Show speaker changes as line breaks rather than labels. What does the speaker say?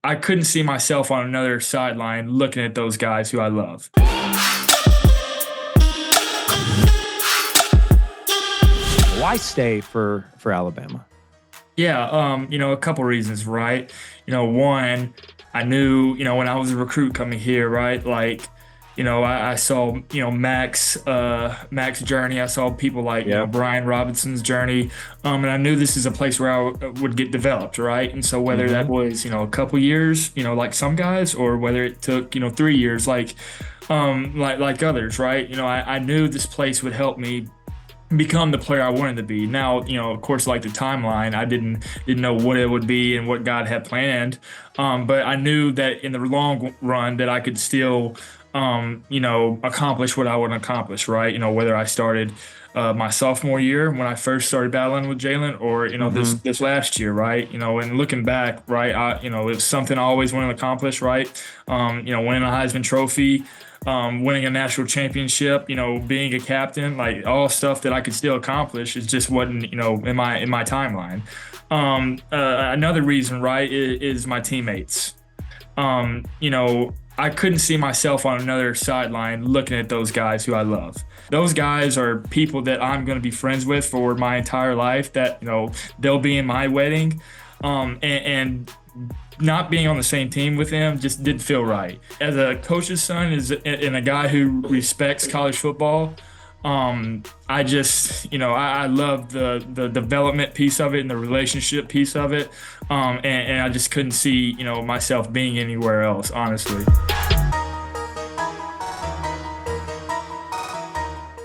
I couldn't see myself on another sideline looking at those guys who I love.
Why stay for Alabama?
Yeah, a couple reasons, right? One, I knew, when I was a recruit coming here, right? Like, I saw, Mac's journey. I saw people like,
Yep.
Brian Robinson's journey. And I knew this is a place where would get developed, right? And so whether that
Mm-hmm.
was, a couple years, like some guys, or whether it took, 3 years, like others, right? I knew this place would help me become the player I wanted to be. Now, of course, like the timeline, I didn't know what it would be and what God had planned. But I knew that in the long run that I could still, accomplish what I want to accomplish, right? Whether I started my sophomore year when I first started battling with Jalen, or
Mm-hmm.
this last year, right? And looking back, right, it was something I always wanted to accomplish, right? Winning a Heisman Trophy, winning a national championship, being a captain, like all stuff that I could still accomplish. It just wasn't, in my timeline. Another reason, right, is my teammates. I couldn't see myself on another sideline looking at those guys who I love. Those guys are people that I'm going to be friends with for my entire life, that, they'll be in my wedding. And not being on the same team with them just didn't feel right. As a coach's son and a guy who respects college football, I just, I love the development piece of it and the relationship piece of it. And I just couldn't see, myself being anywhere else, honestly.